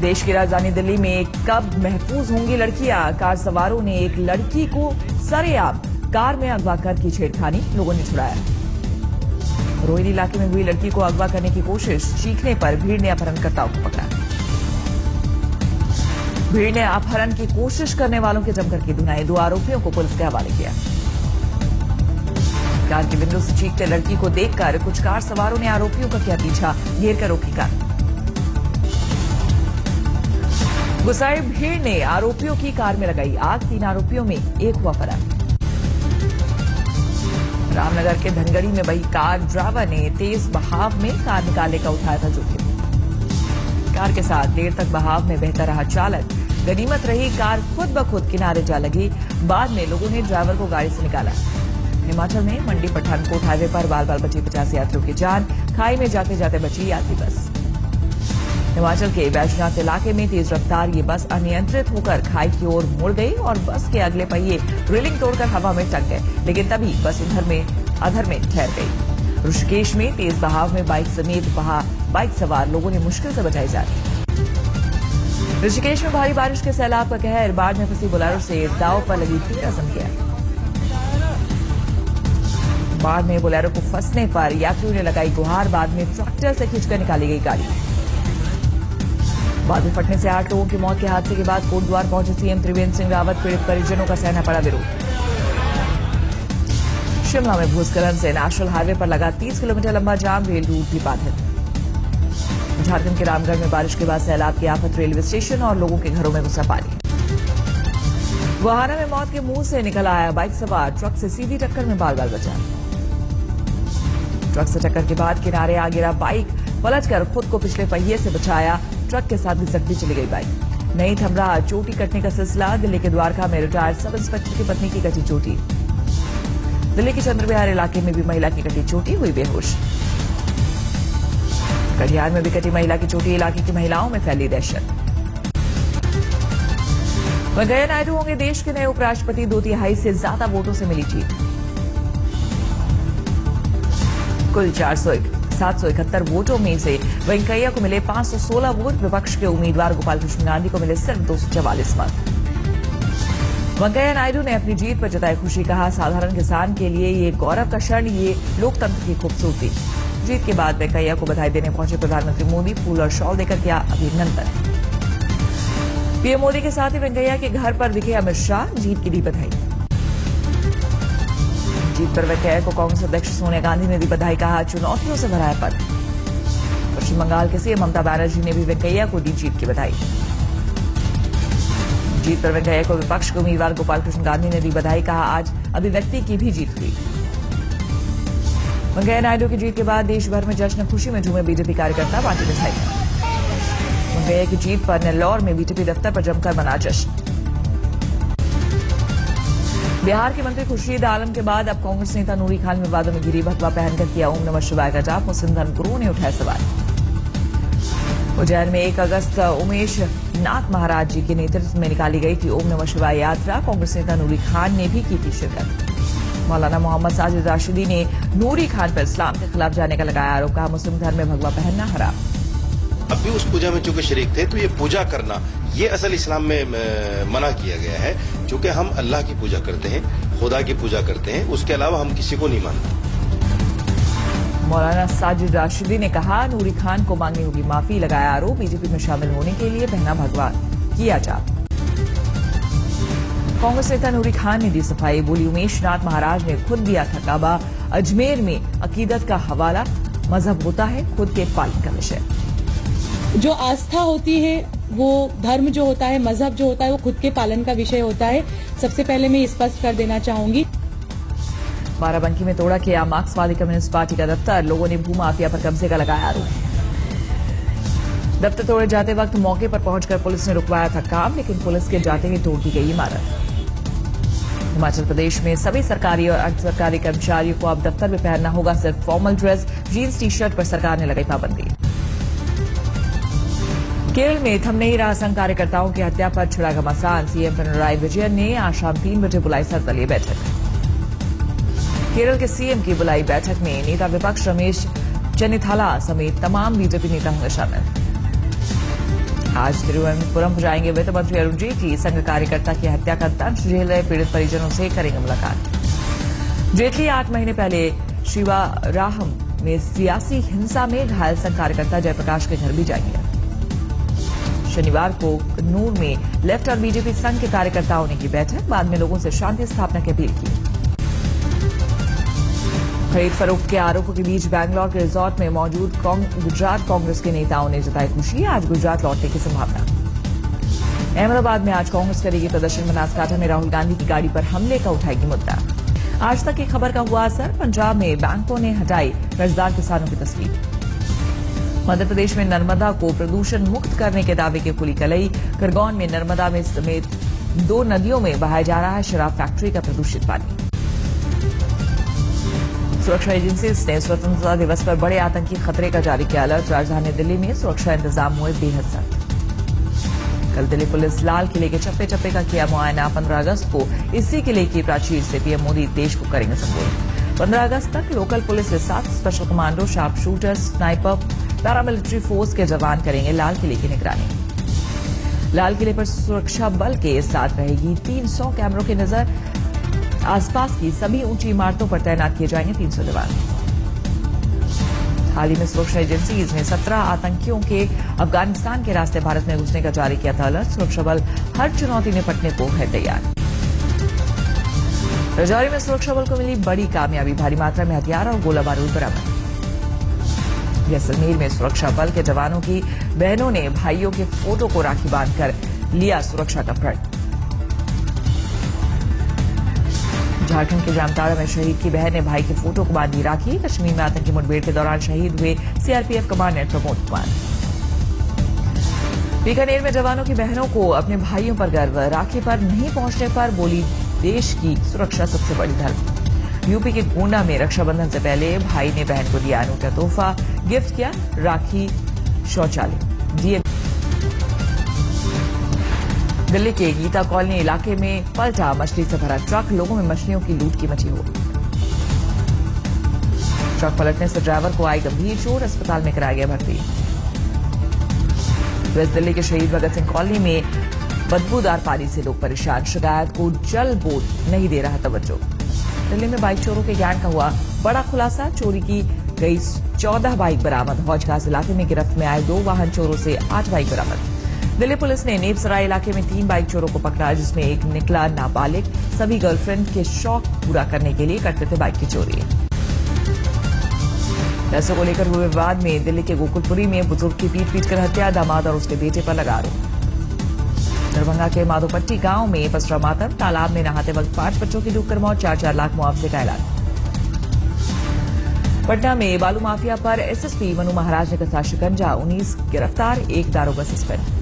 देश की राजधानी दिल्ली में कब महफूज होंगी लड़कियां? कार सवारों ने एक लड़की को सरेआम कार में अगवा कर की छेड़खानी, लोगों ने छुड़ाया। रोहिणी इलाके में हुई लड़की को अगवा करने की कोशिश, चीखने पर भीड़ ने अपहरणकर्ताओं को पकड़ा। भीड़ ने अपहरण की कोशिश करने वालों के जमकर की धुनाई, 2 आरोपियों को पुलिस के हवाले किया। कार की विंडो से चीखते लड़की को देखकर कुछ कार सवारों ने आरोपियों का किया पीछा, घेर कर रोकी कार। गुस्साई भीड़ ने आरोपियों की कार में लगाई आग, 3 आरोपियों में एक हुआ फरार। रामनगर के धनगढ़ी में वही कार ड्राइवर ने तेज बहाव में कार निकालने का उठाया था जोखिम। कार के साथ देर तक बहाव में बहता रहा चालक, गनीमत रही कार खुद ब खुद किनारे जा लगी। बाद में लोगों ने ड्राइवर को गाड़ी से निकाला। हिमाचल में मंडी पठानकोट हाईवे पर बाल बाल बची 50 यात्रियों की जान, खाई में जाते जाते बची यात्री बस। हिमाचल के बैजनाथ इलाके में तेज रफ्तार ये बस अनियंत्रित होकर खाई की ओर मुड़ गई और बस के अगले पहिए रेलिंग तोड़कर हवा में टक गए, लेकिन तभी बस अधर में ठहर गई। ऋषिकेश में तेज बहाव में बाइक समेत बाइक सवार लोगों ने मुश्किल से बचाई जान। ऋषिकेश में भारी बारिश के सैलाब का कहर, बाढ़ में फंसी बोलेरो से दाव पर लगी थी रस्म किया। बाढ़ में बोलेरो को फंसने पर यात्रियों ने लगाई गुहार, बाद में ट्रैक्टर से खींचकर निकाली गई गाड़ी। बादल फटने से 8 लोगों की मौत के हादसे के बाद कोटद्वार पहुंचे सीएम त्रिवेंद्र सिंह रावत, पीड़ित परिजनों का सहना पड़ा विरोध। शिमला में भूस्खलन से नेशनल हाईवे पर लगा 30 किलोमीटर लंबा जाम, रेल रूट भी बाधित। झारखंड के रामगढ़ में बारिश के बाद सैलाब की आफत, रेलवे स्टेशन और लोगों के घरों में घुसा पानी। गोहाना में मौत के मुंह से निकल आया बाइक सवार, ट्रक से सीधी टक्कर में बाल बाल बचा। ट्रक से टक्कर के बाद किनारे आ गिरा बाइक, पलटकर खुद को पिछले पहिए से बचाया, ट्रक के साथ घिसक भी चली गई बाइक। नहीं थम रहा चोटी कटने का सिलसिला, दिल्ली के द्वारका में रिटायर्ड सब इंस्पेक्टर की पत्नी की कटी चोटी। दिल्ली के चंद्रविहार इलाके में भी महिला की कटी चोटी, हुई बेहोश। कटिहार में भी कटी महिला की चोटी, इलाके की महिलाओं में फैली दहशत। वेंकैया नायडू होंगे देश के नए उपराष्ट्रपति, 2/3 से ज्यादा वोटों से मिली जीत। कुल 771 वोटों में से वेंकैया को मिले 516 वोट, विपक्ष के उम्मीदवार गोपाल कृष्ण गांधी को मिले सिर्फ 244 मत। वेंकैया नायडू ने अपनी जीत पर जताई खुशी, कहा साधारण किसान के लिए ये गौरव का क्षण, ये लोकतंत्र की खूबसूरती। जीत के बाद वेंकैया को बधाई देने पहुंचे प्रधानमंत्री मोदी, फूल और शॉल देकर किया अभिनंदन। पीएम मोदी के साथ ही वेंकैया के घर पर दिखे अमित शाह, जीत की दी बधाई। जीत पर वेंकैया को कांग्रेस अध्यक्ष सोनिया गांधी ने दी बधाई, कहा चुनौतियों से भरा है पद। पश्चिम बंगाल के सीएम ममता बनर्जी ने भी वेंकैया को दी जीत की बधाई। जीत पर वेंकैया को विपक्ष के उम्मीदवार गोपाल कृष्ण गांधी ने दी बधाई, कहा आज अभिव्यक्ति की भी जीत हुई। वेंकैया नायडू की जीत के बाद देश भर में जश्न खुशी में झूमे बीजेपी कार्यकर्ता, पार्टी विधायक। वेंकैया की जीत पर नेल्लौर में बीजेपी दफ्तर पर जमकर मना जश्न। बिहार के मंत्री खुर्शीद आलम के बाद अब कांग्रेस नेता नूरी खान विवादों में घिरी, भगवा पहनकर किया ओम नमः शिवाय का जाप, मुस्लिम धर्मगुरुओं ने उठाए सवाल। उज्जैन में 1 अगस्त उमेश नाथ महाराज जी के नेतृत्व में निकाली गई थी ओम नमः शिवाय यात्रा, कांग्रेस नेता नूरी खान ने भी की थी शिरकत। मौलाना मोहम्मद साजिद राशिदी ने नूरी खान पर इस्लाम के खिलाफ जाने का लगाया आरोप, कहा मुस्लिम धर्म में भगवा पहनना हराम। अब भी उस पूजा में चूंकि शरीक थे तो ये पूजा करना ये असल इस्लाम में मना किया गया है, क्योंकि हम अल्लाह की पूजा करते हैं, खुदा की पूजा करते हैं, उसके अलावा हम किसी को नहीं मानते। मौलाना साजिद राशिदी ने कहा नूरी खान को मांगनी होगी माफी, लगाया आरोप बीजेपी में शामिल होने के लिए पहना भगवा किया जाप। कांग्रेस नेता नूरी खान ने दी सफाई, बोली उमेश नाथ महाराज ने खुद दिया था काबा, अजमेर में अकीदत का हवाला, मजहब होता है खुद के पालन का विषय। जो आस्था होती है, वो धर्म जो होता है, मजहब जो होता है, वो खुद के पालन का विषय होता है। सबसे पहले मैं स्पष्ट कर देना चाहूंगी। बाराबंकी में तोड़ा किया मार्क्सवादी कम्युनिस्ट पार्टी का दफ्तर, लोगों ने भूमाफिया पर कब्जे का लगाया आरोप। दफ्तर तोड़े जाते वक्त मौके पर पहुंचकर पुलिस ने रुकवाया था काम, लेकिन पुलिस के जाते ही तोड़ दी गई इमारत। हिमाचल प्रदेश में सभी सरकारी और अर्ध सरकारी कर्मचारियों को अब दफ्तर में पहनना होगा सिर्फ formal dress, jeans T shirt पर सरकार ने लगाई पाबंदी। केरल में थम नहीं रहा संघ कार्यकर्ताओं की हत्या पर छिड़ा घमासान, सीएम पिनराई विजयन ने आज शाम 3 बजे बुलाई सर्वदलीय बैठक। केरल के सीएम की बुलाई बैठक में नेता विपक्ष रमेश चेन्निथाला समेत तमाम बीजेपी नेता होंगे शामिल। आज तिरुवनंतपुरम जाएंगे वित्त मंत्री अरुण जेटली। संघ कार्यकर्ता की हत्या का दंश झेल रहे पीड़ित परिजनों से करेंगे मुलाकात। जेटली 8 महीने पहले शिवाराहम में सियासी हिंसा में घायल संघ कार्यकर्ता जयप्रकाश के घर भी जाएंगे। शनिवार को कन्नूर में लेफ्ट और बीजेपी संघ के कार्यकर्ताओं ने की बैठक, बाद में लोगों से शांति स्थापना की अपील की। खरीद फरोख्त के आरोपों के बीच बैंगलोर के रिजॉर्ट में मौजूद गुजरात कांग्रेस के नेताओं ने जताई खुशी। आज गुजरात लौटने की संभावना। अहमदाबाद में आज कांग्रेस करेगी प्रदर्शन। बनासकांठा में राहुल गांधी की गाड़ी पर हमले का उठाएगी मुद्दा। आज तक की खबर का हुआ असर। पंजाब में बैंकों ने हटाई कर्जदार किसानों की तस्वीर। मध्य प्रदेश में नर्मदा को प्रदूषण मुक्त करने के दावे की खुली कलई। खरगोन में नर्मदा में समेत 2 नदियों में बहाया जा रहा है शराब फैक्ट्री का प्रदूषित पानी। सुरक्षा एजेंसीज ने स्वतंत्रता दिवस पर बड़े आतंकी खतरे का जारी किया अलर्ट। राजधानी दिल्ली में सुरक्षा इंतजाम हुए बेहद सख्त। कल दिल्ली पुलिस लाल किले के चप्पे चप्पे का किया मुआयना। 15 अगस्त को इसी किले की प्राचीर से पीएम मोदी देश को करेंगे संबोधित। 15 अगस्त तक लोकल पुलिस के साथ special commando, sharp shooter, sniper, paramilitary force के जवान करेंगे लाल किले की निगरानी। लाल किले पर सुरक्षा बल के साथ रहेगी 300 कैमरों की नजर। आसपास की सभी ऊंची इमारतों पर तैनात किए जाएंगे 300 जवान। हाल ही में सुरक्षा एजेंसीज ने 17 आतंकियों के अफगानिस्तान के रास्ते भारत में घुसने का जारी किया था अलर्ट। सुरक्षा बल हर चुनौती निपटने को है तैयार। राजौरी में सुरक्षा बल को मिली बड़ी कामयाबी। भारी मात्रा में हथियार और गोला बारूद बरामद। जैसलमेर में सुरक्षा बल के जवानों की बहनों ने भाइयों के फोटो को राखी बांधकर लिया सुरक्षा का प्रण। झारखंड के जामताड़ा में शहीद की बहन ने भाई के फोटो को बांधी राखी। कश्मीर में आतंकी मुठभेड़ के दौरान शहीद हुए सीआरपीएफ कमांडेंट प्रमोद कुमार। बीकानेर में जवानों की बहनों को अपने भाइयों पर गर्व। राखी पर नहीं पहुंचने पर बोली देश की सुरक्षा सबसे बड़ी धर्म। यूपी के गोंडा में रक्षाबंधन से पहले भाई ने बहन को दिया अनूठा तोहफा। गिफ्ट किया राखी शौचालय। दिल्ली के गीता कॉलोनी इलाके में पलटा मछली से भरा ट्रक। लोगों में मछलियों की लूट की मची हो। ट्रक पलटने से ड्राइवर को आई गंभीर चोट। अस्पताल में कराया गया भर्ती। वेस्ट दिल्ली के शहीद भगत सिंह कॉलोनी में बदबूदार पानी से लोग परेशान। शिकायत को जल बोर्ड नहीं दे रहा तवज्जो। दिल्ली में बाइक चोरों के गैंग का हुआ बड़ा खुलासा। चोरी की गई 14 बाइक बरामद। हौजखास इलाके में गिरफ्त में आए 2 वाहन चोरों से 8 बाइक बरामद। दिल्ली पुलिस ने नेपसराय इलाके में 3 बाइक चोरों को पकड़ा, जिसमें एक निकला नाबालिग। सभी गर्लफ्रेंड के शौक पूरा करने के लिए करते थे बाइक की चोरी। पैसों को लेकर हुए विवाद में दिल्ली के गोकुलपुरी में बुजुर्ग की पीट कर हत्या। दामाद और उसके बेटे पर लगा आरोप। दरभंगा के माधोपट्टी गांव में पसरा मातम। तालाब में नहाते वक्त 5 बच्चों की डूबकर मौत। 4-4 लाख मुआवजे का ऐलान। पटना में बालू माफिया पर एसएसपी मनु महाराज ने कसा शिकंजा। 19 गिरफ्तार, 1 दारोगा सस्पेंड।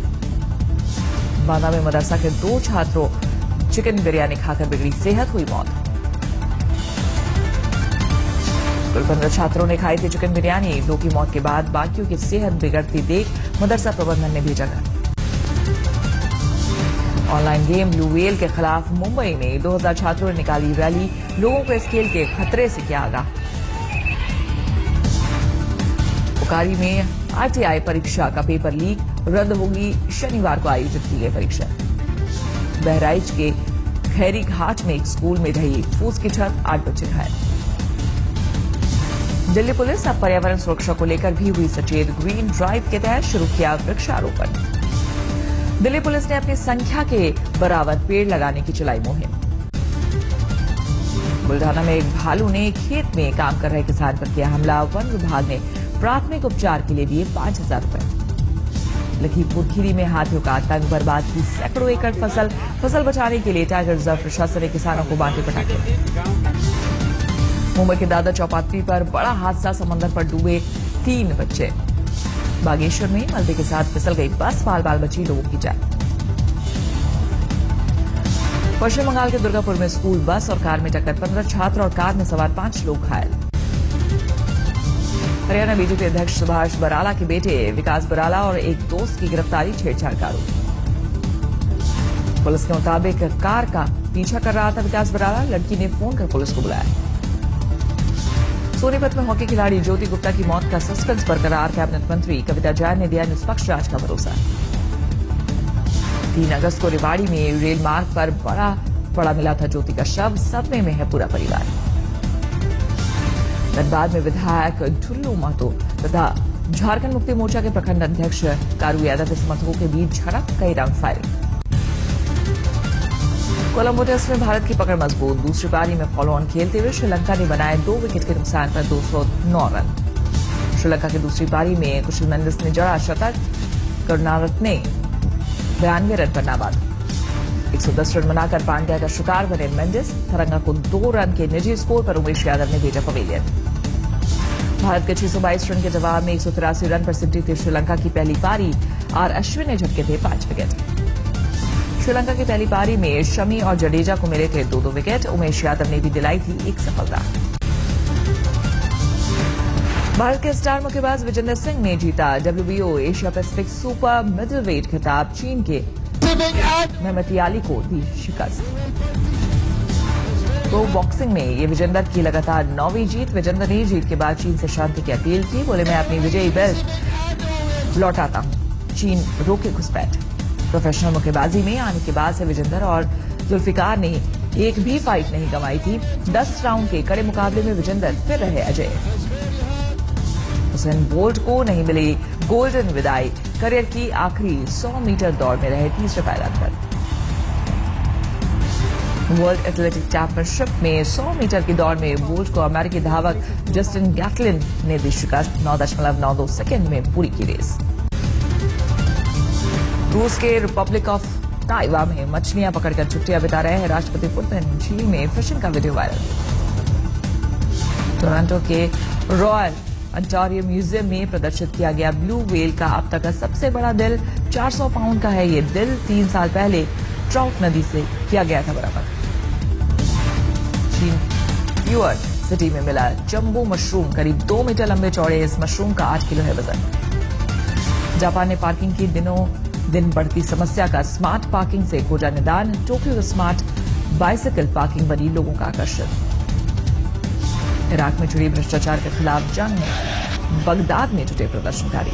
बांदा में मदरसा के 2 छात्रों चिकन बिरयानी खाकर बिगड़ी सेहत, हुई मौत। कुल 15 छात्रों ने खाई थी चिकन बिरयानी। 2 की मौत के बाद बाकियों की सेहत बिगड़ती देख मदरसा प्रबंधन ने भेजा घर। ऑनलाइन गेम ब्लू व्हेल के खिलाफ मुंबई में 2000 छात्रों ने निकाली रैली। लोगों को इस खेल के खतरे से किया आगाह। बोकारो में आरटीआई परीक्षा का पेपर लीक। रद्द होगी। शनिवार को आयोजित की गई परीक्षा। बहराइच के खैरी घाट में एक स्कूल में ढही फूस की छत। 8 बच्चे घायल। दिल्ली पुलिस अब पर्यावरण सुरक्षा को लेकर भी हुई सचेत। ग्रीन ड्राइव के तहत शुरू किया वृक्षारोपण। दिल्ली पुलिस ने अपनी संख्या के बराबर पेड़ लगाने की चलाई मुहिम। बुल्ढाना में एक भालू ने खेत में काम कर रहे किसान पर किया हमला। वन विभाग ने प्राथमिक उपचार के लिए दिए 5000 रुपए। लखीमपुर खीरी में हाथियों का आतंक। बर्बाद की सैकड़ों एकड़ फसल बचाने के लिए टाइगर रिजर्व प्रशासन ने किसानों को बांटे पटाखे। मुंबई के दादर चौपाटी पर बड़ा हादसा। समंदर पर डूबे 3 बच्चे। बागेश्वर में मलबे के साथ फिसल गई बस। बाल बची लोगों की जान। पश्चिम बंगाल के दुर्गापुर में स्कूल बस और कार में टक्कर। 15 छात्र और कार में सवार 5 लोग घायल। हरियाणा बीजेपी अध्यक्ष सुभाष बराला के बेटे विकास बराला और एक दोस्त की गिरफ्तारी। छेड़छाड़ का आरोप। पुलिस के मुताबिक कार का पीछा कर रहा था विकास बराला। लड़की ने फोन कर पुलिस को बुलाया। सोनीपत में हॉकी खिलाड़ी ज्योति गुप्ता की मौत का सस्पेंस बरकरार। कैबिनेट मंत्री कविता जैन ने दिया निष्पक्ष जांच का भरोसा। 3 अगस्त को रेवाड़ी में रेल मार्ग पर बड़ा मिला था ज्योति का शव, सदमे में है पूरा परिवार। धनबाद में विधायक ठुल्लू महतो तथा झारखंड मुक्ति मोर्चा के प्रखंड अध्यक्ष कारू यादव के समर्थकों के बीच झड़प, कई राउंड फायरिंग। कोलंबो टेस्ट में भारत की पकड़ मजबूत, दूसरी पारी में फॉलो ऑन खेलते हुए श्रीलंका ने बनाए 2 विकेट के नुकसान पर 209 रन। श्रीलंका की दूसरी पारी में कुशल मेंडिस ने जड़ा शतक, करुणारत्ने 92 रन पर नाबाद। 110 रन बनाकर पांड्या का शिकार बने मेंडिस, तरंगा को 2 रन के निजी स्कोर पर उमेश यादव ने भेजा पवेलियन। भारत के 622 रन के जवाब में 183 रन पर सिमटी थी श्रीलंका की पहली पारी, आर अश्विन ने झटके थे 5 विकेट। श्रीलंका की पहली पारी में शमी और जडेजा को मिले थे 2-2 विकेट, उमेश यादव ने भी दिलाई थी एक सफलता। भारत के स्टार मुक्केबाज विजेंदर सिंह ने जीता WBO Asia Pacific super middleweight खिताब, चीन के मेहमती अली को दी शिकस्त। तो बॉक्सिंग में ये विजेंदर की लगातार 9वीं जीत। विजेंदर ने जीत के बाद चीन से शांति की अपील की, बोले मैं अपनी विजयी बेल्ट लौटाता हूं, चीन रोके घुसपैठ। प्रोफेशनल मुक्केबाजी में आने के बाद से विजेंदर और जुल्फिकार ने एक भी फाइट नहीं गंवाई थी। 10 राउंड के कड़े मुकाबले में विजेंदर फिर रहे अजय। हुसैन बोल्ट को नहीं मिली गोल्डन विदाई, करियर की आखिरी 100 मीटर दौड़ में रहे तीसरे पायदान पर। वर्ल्ड एथलेटिक चैंपियनशिप में 100 मीटर की दौड़ में बोल्ट को अमेरिकी धावक जस्टिन गैटलिन ने दी शिकस्त, 9.92 सेकेंड में पूरी की रेस। रूस के रिपब्लिक ऑफ ताइवा में मछलियां पकड़कर छुट्टियां बिता रहे हैं राष्ट्रपति पुतिन, झील में फिशिंग का वीडियो वायरल। टोरंटो के रॉयल अंटारियो म्यूजियम में प्रदर्शित किया गया ब्लू व्हेल का अब तक का सबसे बड़ा दिल 400 पाउंड का है। ये दिल 3 साल पहले ट्राउट नदी से किया गया था बराबर। चीन प्योर सिटी में मिला जंबो मशरूम, करीब 2 मीटर लंबे चौड़े इस मशरूम का 8 किलो है वजन। जापान ने पार्किंग की दिनों दिन बढ़ती समस्या का स्मार्ट पार्किंग से खोजा निदान, टोक्यो स्मार्ट बाइसिकल पार्किंग बनी लोगों का आकर्षण। इराक में छिड़ी भ्रष्टाचार के खिलाफ जंग में बगदाद में जुटे प्रदर्शनकारी।